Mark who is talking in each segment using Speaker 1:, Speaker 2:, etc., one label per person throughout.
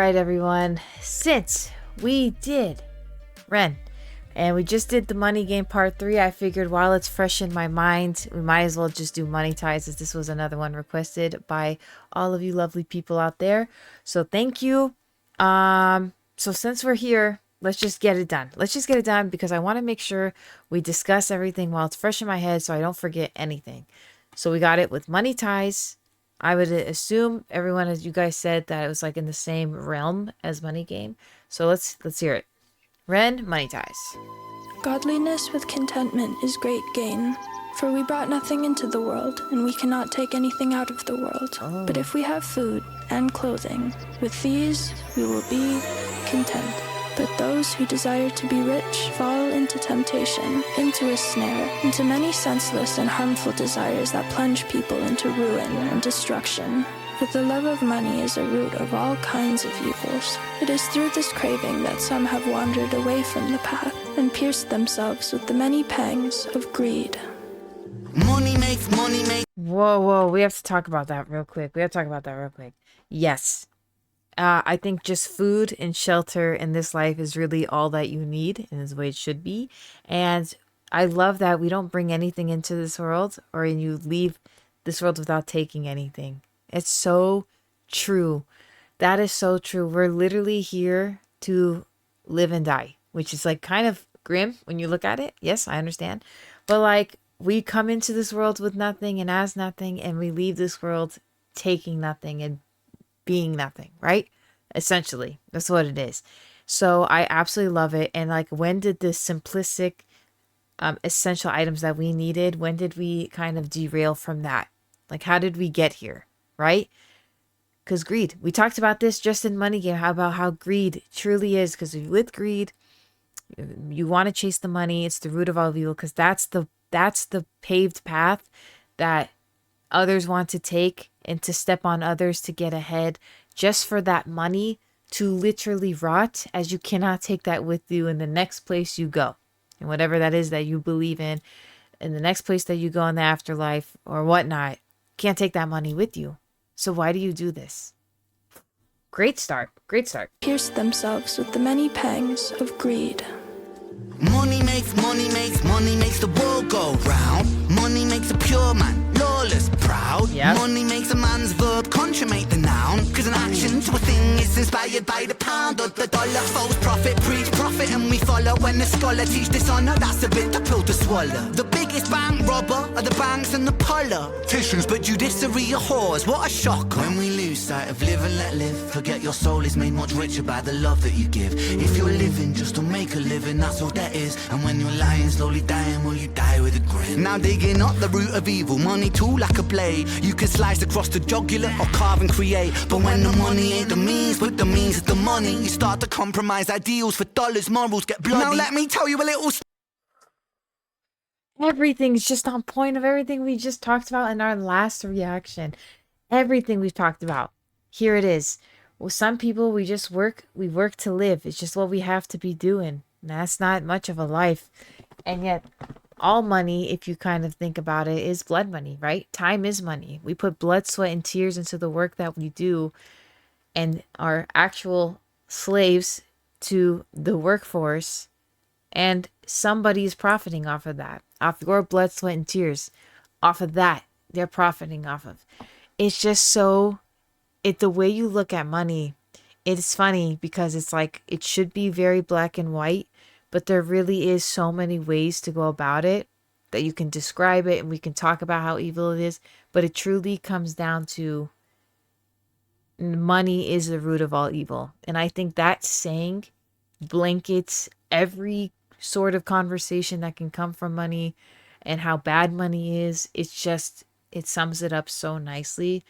Speaker 1: right, everyone. Since we did REN and we just did the money game part 3, I figured while it's fresh in my mind, we might as well just do money ties, as this was another one requested by all of you lovely people out there. So thank you. So since we're here, let's just get it done. Let's just get it done because I want to make sure we discuss everything while it's fresh in my head so I don't forget anything. So we got it with money ties. I would assume everyone, as you guys said, that it was like in the same realm as money game. So let's hear it. REN, money ties.
Speaker 2: Godliness with contentment is great gain. For we brought nothing into the world, and we cannot take anything out of the world. But if we have food and clothing, with these we will be content. But those who desire to be rich fall into temptation, into a snare, into many senseless and harmful desires that plunge people into ruin and destruction. For the love of money is a root of all kinds of evils. It is through this craving that some have wandered away from the path and pierced themselves with the many pangs of greed.
Speaker 3: Money makes money make.
Speaker 1: Whoa, we have to talk about that real quick. Yes. I think just food and shelter in this life is really all that you need, and is the way it should be. And I love that we don't bring anything into this world, or you leave this world without taking anything. It's so true. That is so true. We're literally here to live and die, which is like kind of grim when you look at it. Yes, I understand. But like, we come into this world with nothing and as nothing, and we leave this world taking nothing and being nothing, right? Essentially, that's what it is. So I absolutely love it. And like, when did the simplistic essential items that we needed, when did we kind of derail from that? Like, how did we get here, right? Because greed, we talked about this just in money game, about how greed truly is. Because with greed, you want to chase the money. It's the root of all evil, because that's the paved path that others want to take, and to step on others to get ahead, just for that money to literally rot, as you cannot take that with you in the next place you go, and whatever that is that you believe in the next place that you go in the afterlife or whatnot. Can't take that money with you. So why do you do this? Great start.
Speaker 2: Pierced themselves with the many pangs of greed.
Speaker 3: Money makes the world go round. Money makes a pure man lawless, proud.
Speaker 1: Yep.
Speaker 3: Money makes a man's verb consummate the noun. Cause an action to a thing is inspired by the pound or the dollar. False prophet preach profit and we follow. When the scholar teach dishonor, that's a bit the pill to swallow. The biggest bank robber are the banks and the politicians, but judiciary are whores. What a shock. When we lose sight of live and let live, forget your soul is made much richer by the love that you give. If you're living just to make a living, that's all that is. And when you're lying, slowly dying, will you die with a grin? Now digging up the root of evil, money too like a blade. You can slice across the jugular or carve and create. But when the money ain't the means, but the means is the money, you start to compromise ideals for dollars, morals get bloody. Now let me tell you a little
Speaker 1: Everything's just on point of everything we just talked about in our last reaction. Everything we've talked about. Here it is. Well, some people, we work to live. It's just what we have to be doing. And that's not much of a life. And yet, all money, if you kind of think about it, is blood money, right? Time is money. We put blood, sweat, and tears into the work that we do, and are actual slaves to the workforce. And somebody is profiting off of that, off your blood, sweat, and tears. Off of that, they're profiting off of. It's just so, the way you look at money, it's funny because it's like, it should be very black and white, but there really is so many ways to go about it that you can describe it, and we can talk about how evil it is, but it truly comes down to money is the root of all evil. And I think that saying blankets every sort of conversation that can come from money and how bad money is. It's just, it sums it up so nicely.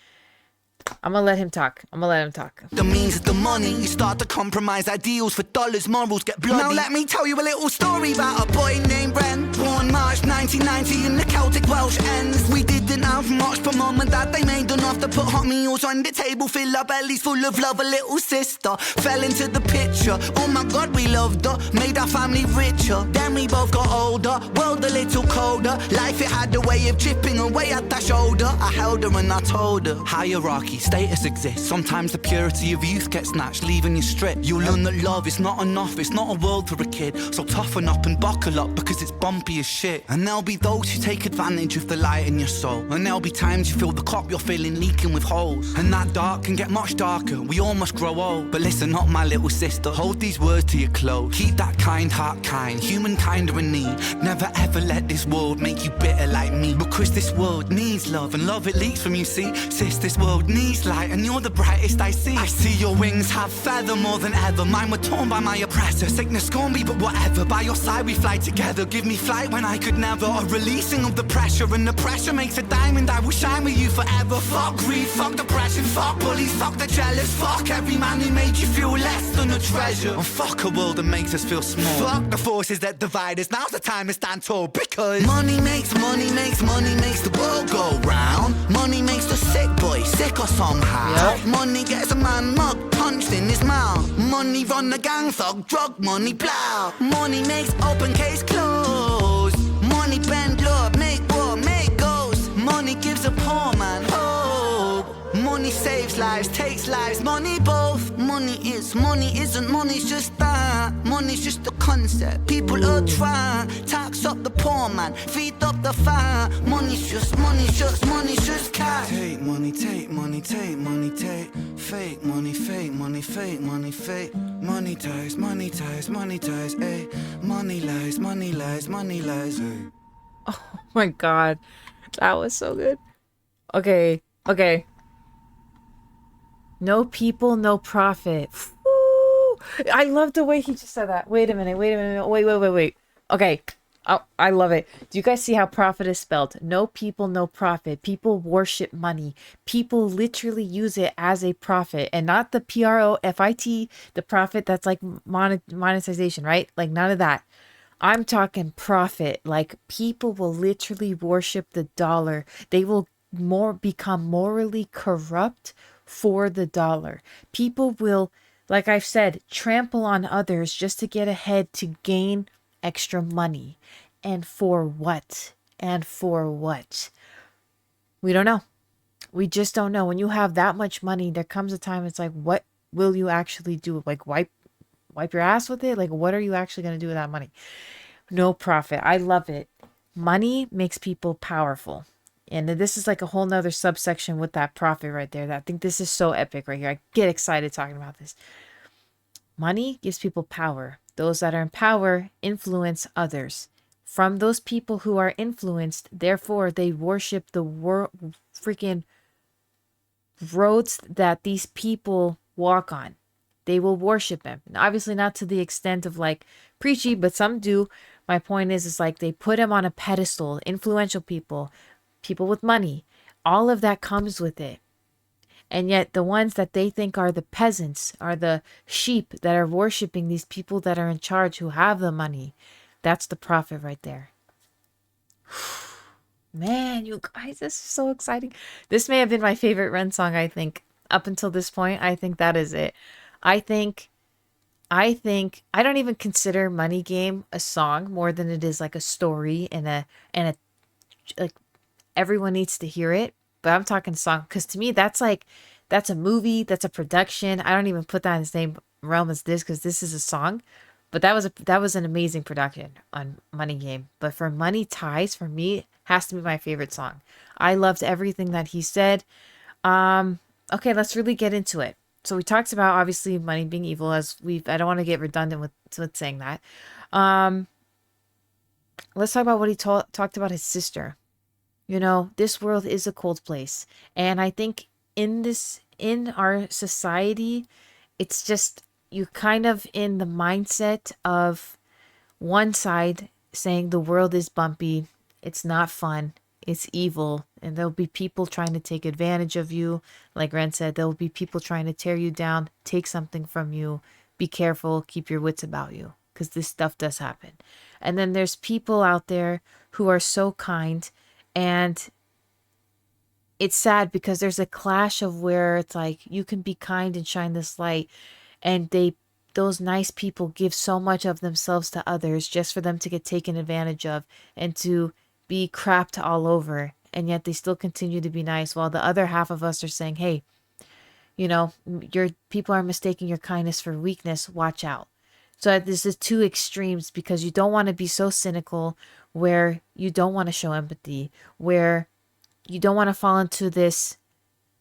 Speaker 1: I'm gonna let him talk.
Speaker 3: The means of the money, you start to compromise ideals for dollars, morals get bloody. Now let me tell you a little story about a boy named Ren. Born March 9th 1990 and the Celtic Welsh ends. We didn't have much, but mum and dad, they made enough to put hot meals on the table, fill our bellies full of love. A little sister fell into the picture. Oh my God, we loved her, made our family richer. Then we both got older, world a little colder. Life, it had a way of chipping away at that shoulder. I held her and I told her. Hierarchy, status exists. Sometimes the purity of youth gets snatched, leaving you stripped. You'll learn that love is not enough, it's not a world for a kid. So toughen up and buckle up, because it's bumpy as shit. And there'll be those who take advantage of the light in your soul. And there'll be times you feel the cup you're filling leaking with holes. And that dark can get much darker, we all must grow old. But listen up, my little sister, hold these words to your close. Keep that kind heart kind, humankind are in need. Never ever let this world make you bitter like me. Because this world needs love, and love it leaks from you, see. Sis, this world needs light, and you're the brightest I see. I see your wings have feather more than ever. Mine were torn by my oppressor. Sickness scorn me, but whatever. By your side we fly together. Give me flight when I could never. A releasing of the pressure, and the pressure makes a diamond. I will shine with you forever. Fuck greed, fuck depression, fuck bullies, fuck the jealous. Fuck every man who made you feel less than a treasure. And fuck a world that makes us feel small. Fuck the forces that divide us. Now's the time to stand tall, because money makes the world go round. Money makes the sick boy sicker somehow. Yep. Money gets a man mug punched in his mouth. Money run the gang, thug, drug money plow. Money makes open case close. Money bend law, make war, make goals. Money gives a poor man hope. Money saves lives, takes lives, money both. Money is, money isn't, money's just that. Money's just a concept, people are trying. Tax up the poor man, feed up the fire. Money's just cash. Take money, take money, take money, take. Fake money, fake money, fake money, fake. Money ties, money ties, money ties, ayy. Money lies, money lies, money lies, ayy.
Speaker 1: Oh my God, that was so good. Okay. No people, no profit. Woo! I love the way he just said that. Wait a minute. Wait. Okay. Oh, I love it. Do you guys see how profit is spelled? No people, no profit. People worship money. People literally use it as a profit, and not the profit, the profit that's like monetization, right? Like none of that. I'm talking profit. Like people will literally worship the dollar. They will become morally corrupt for the dollar. People will, like I've said, trample on others just to get ahead, to gain extra money. And for what? We don't know. We just don't know. When you have that much money, there comes a time it's like, what will you actually do? Like wipe your ass with it? Like what are you actually going to do with that money? No profit. I love it. Money makes people powerful. And this is like a whole nother subsection with that profit right there. I think this is so epic right here. I get excited talking about this. Money gives people power. Those that are in power influence others. From those people who are influenced, therefore, they worship the freaking roads that these people walk on. They will worship him. Obviously, not to the extent of like preachy, but some do. My point is like they put him on a pedestal. Influential people with money, all of that comes with it. And yet the ones that they think are the peasants, are the sheep that are worshiping these people that are in charge who have the money. That's the profit right there. Man, you guys, this is so exciting. This may have been my favorite REN song, I think. Up until this point, I think that is it. I think I don't even consider Money Game a song more than it is like a story and a like everyone needs to hear it. But I'm talking song because to me that's a movie, that's a production. I don't even put that in the same realm as this because this is a song. But that was an amazing production on Money Game. But for Money Ties, for me, has to be my favorite song. I loved everything that he said. Okay, let's really get into it. So we talked about obviously money being evil, I don't want to get redundant with saying that. Let's talk about what he talked about his sister. You know, this world is a cold place. And I think in our society, it's just, you kind of in the mindset of one side saying the world is bumpy, it's not fun, it's evil, and there'll be people trying to take advantage of you. Like Ren said, there'll be people trying to tear you down, take something from you. Be careful, keep your wits about you. because this stuff does happen. And then there's people out there who are so kind, and it's sad because there's a clash of where it's like you can be kind and shine this light, and those nice people give so much of themselves to others just for them to get taken advantage of and to be crapped all over, and yet they still continue to be nice, while the other half of us are saying, hey, your people are mistaking your kindness for weakness, watch out. So this is two extremes, because you don't want to be so cynical where you don't want to show empathy, where you don't want to fall into this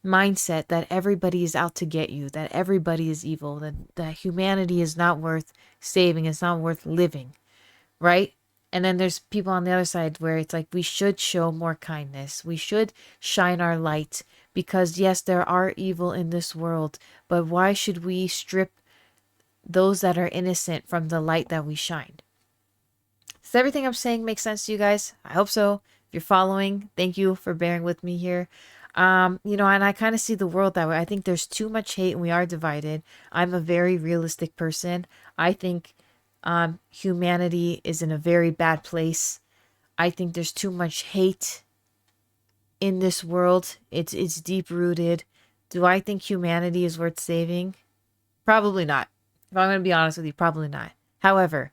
Speaker 1: mindset that everybody is out to get you, that everybody is evil, that humanity is not worth saving, it's not worth living, right? And then there's people on the other side where it's like we should show more kindness. We should shine our light, because yes, there are evil in this world, but why should we strip those that are innocent from the light that we shine? Does everything I'm saying make sense to you guys? I hope so. If you're following, thank you for bearing with me here. And I kind of see the world that way. I think there's too much hate and we are divided. I'm a very realistic person. I think humanity is in a very bad place. I think there's too much hate in this world. It's deep rooted. Do I think humanity is worth saving? Probably not. If I'm going to be honest with you, probably not. However,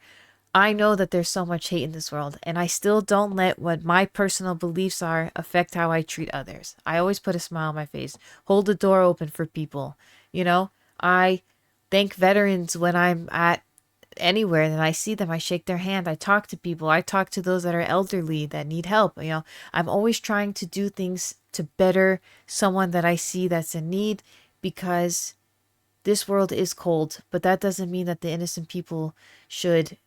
Speaker 1: I know that there's so much hate in this world, and I still don't let what my personal beliefs are affect how I treat others. I always put a smile on my face, hold the door open for people. I thank veterans when I'm at anywhere and I see them. I shake their hand. I talk to people. I talk to those that are elderly that need help. I'm always trying to do things to better someone that I see that's in need, because this world is cold, but that doesn't mean that the innocent people should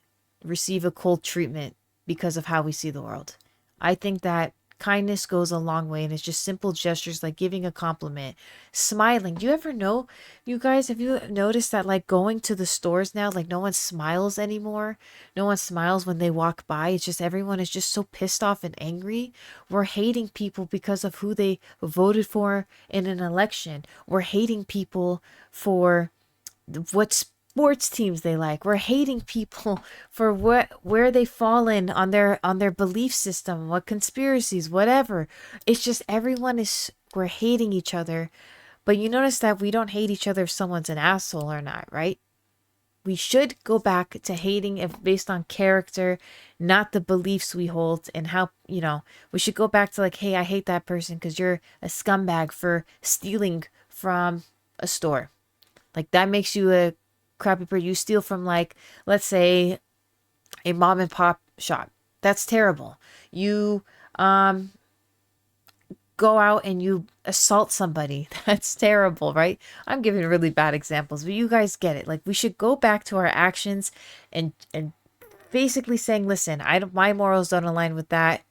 Speaker 1: receive a cold treatment because of how we see the world. I think that kindness goes a long way, and it's just simple gestures like giving a compliment, smiling. Do you ever know, you guys, have you noticed that like going to the stores now, like no one smiles anymore? No one smiles when they walk by. It's just everyone is just so pissed off and angry. We're hating people because of who they voted for in an election. We're hating people for what sports teams they like. We're hating people for where they've fallen on their belief system, what conspiracies, whatever. It's just we're hating each other. But you notice that we don't hate each other if someone's an asshole or not, right? We should go back to hating if based on character, not the beliefs we hold, and how, we should go back to like, hey, I hate that person because you're a scumbag for stealing from a store. Like that makes you a crappy person. You steal from, like, let's say a mom and pop shop. That's terrible. You go out and you assault somebody. That's terrible, right? I'm giving really bad examples, but you guys get it. Like, we should go back to our actions and basically saying, listen, my morals don't align with that,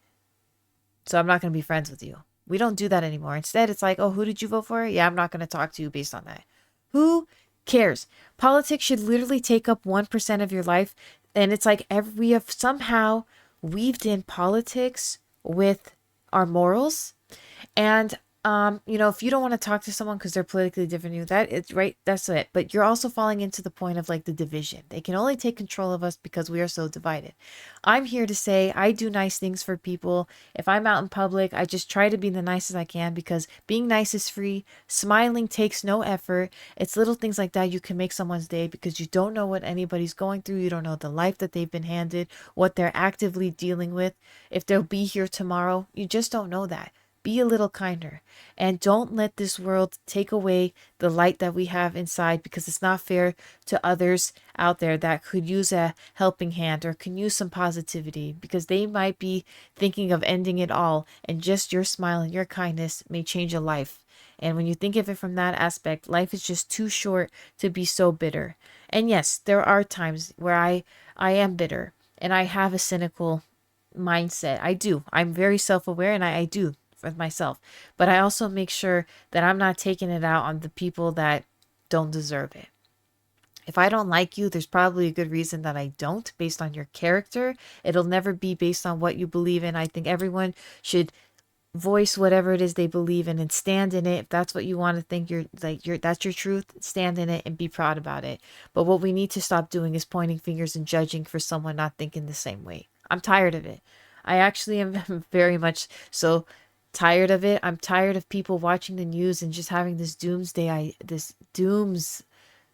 Speaker 1: so I'm not going to be friends with you. We don't do that anymore. Instead, it's like, oh, who did you vote for? Yeah, I'm not going to talk to you based on that. Who cares? Politics should literally take up 1% of your life. And it's like we have somehow weaved in politics with our morals. And if you don't want to talk to someone because they're politically different than you, that it's right, that's it. But you're also falling into the point of like the division. They can only take control of us because we are so divided. I'm here to say I do nice things for people. If I'm out in public, I just try to be the nicest I can, because being nice is free. Smiling takes no effort. It's little things like that you can make someone's day, because you don't know what anybody's going through. You don't know the life that they've been handed, what they're actively dealing with, if they'll be here tomorrow. You just don't know that. Be a little kinder, and don't let this world take away the light that we have inside, because it's not fair to others out there that could use a helping hand or can use some positivity, because they might be thinking of ending it all, and just your smile and your kindness may change a life. And when you think of it from that aspect, life is just too short to be so bitter. And yes, there are times where I am bitter and I have a cynical mindset. I do. I'm very self-aware, and I do with myself, but I also make sure that I'm not taking it out on the people that don't deserve it. If I don't like you, there's probably a good reason that I don't, based on your character. It'll never be based on what you believe in. I think everyone should voice whatever it is they believe in and stand in it. If that's what you want to think, that's your truth, stand in it and be proud about it. But what we need to stop doing is pointing fingers and judging for someone not thinking the same way. I'm tired of it. I actually am very much so tired of it. I'm tired of people watching the news and just having this doom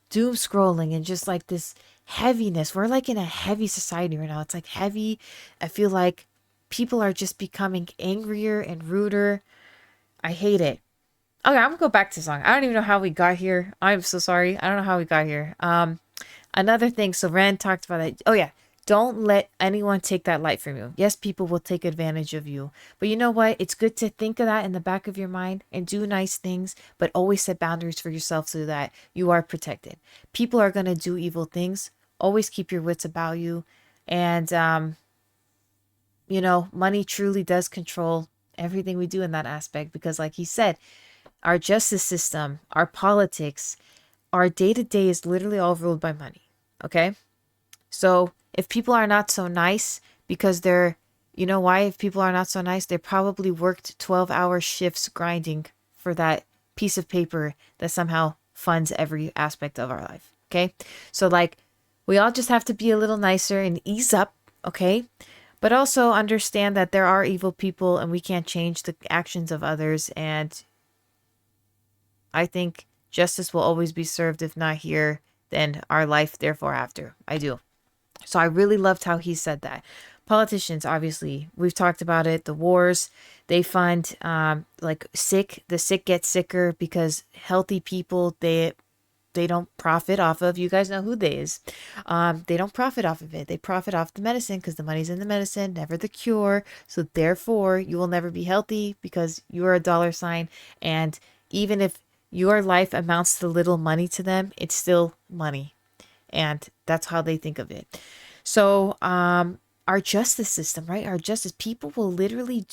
Speaker 1: scrolling and just like this heaviness. We're like in a heavy society right now. It's like heavy. I feel like people are just becoming angrier and ruder. I hate it. Okay, I'm gonna go back to the song. I don't even know how we got here. I'm so sorry. I don't know how we got here. Another thing. So Ren talked about that. Oh yeah, don't let anyone take that light from you. Yes, people will take advantage of you, but you know what? It's good to think of that in the back of your mind and do nice things, but always set boundaries for yourself so that you are protected. People are gonna do evil things. Always keep your wits about you, and you know, money truly does control everything we do in that aspect because, like he said, our justice system, our politics, our day to day is literally all ruled by money. Okay. So if people are not so nice because they're, you know why? If people are not so nice, they probably worked 12-hour shifts grinding for that piece of paper that somehow funds every aspect of our life. Okay. So, like, we all just have to be a little nicer and ease up. Okay. But also understand that there are evil people and we can't change the actions of others. And I think justice will always be served, if not here, then our life, therefore, after. I do. So I really loved how he said that. Politicians, obviously, we've talked about it. The wars, they fund like the sick get sicker because healthy people, they don't profit off of. You guys know who they is. They don't profit off of it. They profit off the medicine because the money's in the medicine, never the cure. So therefore, you will never be healthy because you are a dollar sign. And even if your life amounts to little money to them, it's still money. And that's how they think of it. So our justice system, right? Our justice, people will literally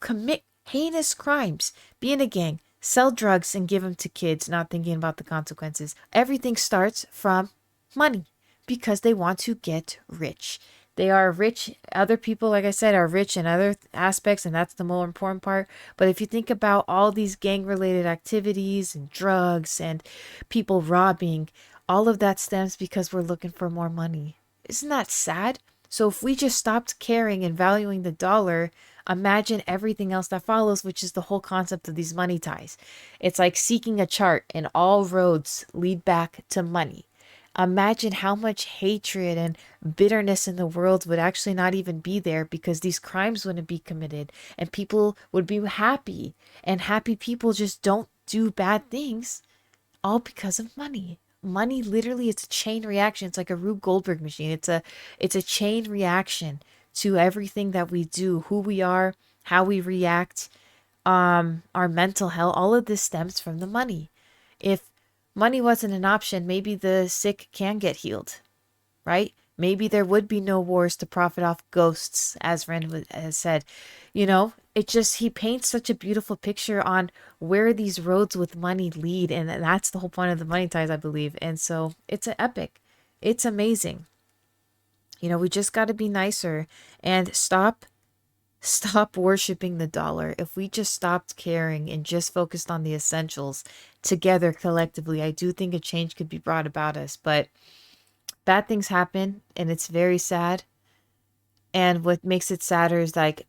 Speaker 1: commit heinous crimes, be in a gang, sell drugs and give them to kids, not thinking about the consequences. Everything starts from money because they want to get rich. They are rich. Other people, like I said, are rich in other aspects, and that's the more important part. But if you think about all these gang-related activities and drugs and people robbing, all of that stems because we're looking for more money. Isn't that sad? So if we just stopped caring and valuing the dollar, imagine everything else that follows, which is the whole concept of these money ties. It's like seeking a chart and all roads lead back to money. Imagine how much hatred and bitterness in the world would actually not even be there because these crimes wouldn't be committed and people would be happy. And happy people just don't do bad things all because of money. Money literally, it's a chain reaction. It's like a Rube Goldberg machine. It's a chain reaction to everything that we do, who we are, how we react, our mental health. All of this stems from the money. If money wasn't an option, maybe the sick can get healed, right? Maybe there would be no wars to profit off ghosts, as Ren has said. You know, he paints such a beautiful picture on where these roads with money lead. And that's the whole point of the money ties, I believe. And so it's an epic. It's amazing. You know, we just got to be nicer and stop worshiping the dollar. If we just stopped caring and just focused on the essentials together collectively, I do think a change could be brought about us. But bad things happen and it's very sad. And what makes it sadder is like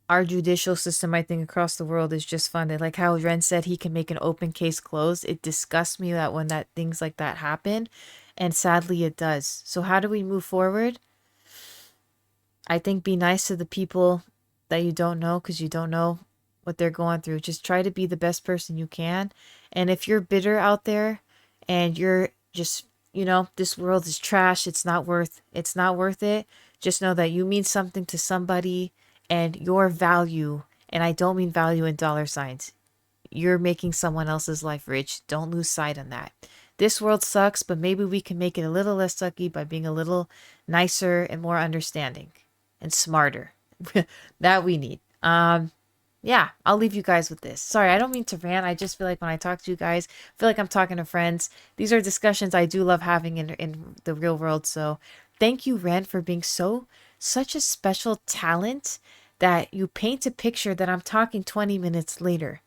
Speaker 1: our judicial system, I think, across the world is just funded. Like how Ren said he can make an open case closed. It disgusts me that when things like that happen. And sadly it does. So how do we move forward? I think be nice to the people that you don't know because you don't know what they're going through. Just try to be the best person you can. And if you're bitter out there and you're just, you know, this world is trash, it's not worth it. Just know that you mean something to somebody and your value, and I don't mean value in dollar signs. You're making someone else's life rich. Don't lose sight on that. This world sucks, but maybe we can make it a little less sucky by being a little nicer and more understanding and smarter. That we need. Yeah, I'll leave you guys with this. Sorry, I don't mean to rant. I just feel like when I talk to you guys, I feel like I'm talking to friends. These are discussions I do love having in the real world. So thank you, Ren, for being such a special talent that you paint a picture that I'm talking 20 minutes later,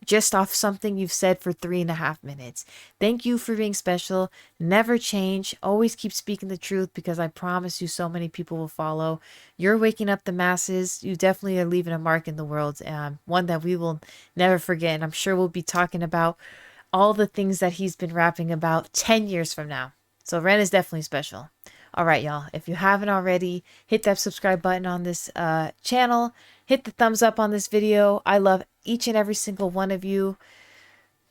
Speaker 1: just off something you've said for 3.5 minutes. Thank you for being special. Never change. Always keep speaking the truth, because I promise you so many people will follow. You're waking up the masses. You definitely are leaving a mark in the world, one that we will never forget. And I'm sure we'll be talking about all the things that he's been rapping about 10 years from now. So Ren is definitely special. All right, y'all. If you haven't already, hit that subscribe button on this channel. Hit the thumbs up on this video. I love each and every single one of you.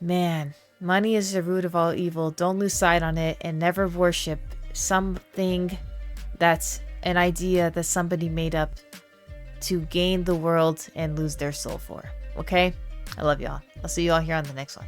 Speaker 1: Man, money is the root of all evil. Don't lose sight on it, and never worship something that's an idea that somebody made up to gain the world and lose their soul for. Okay? I love y'all. I'll see you all here on the next one.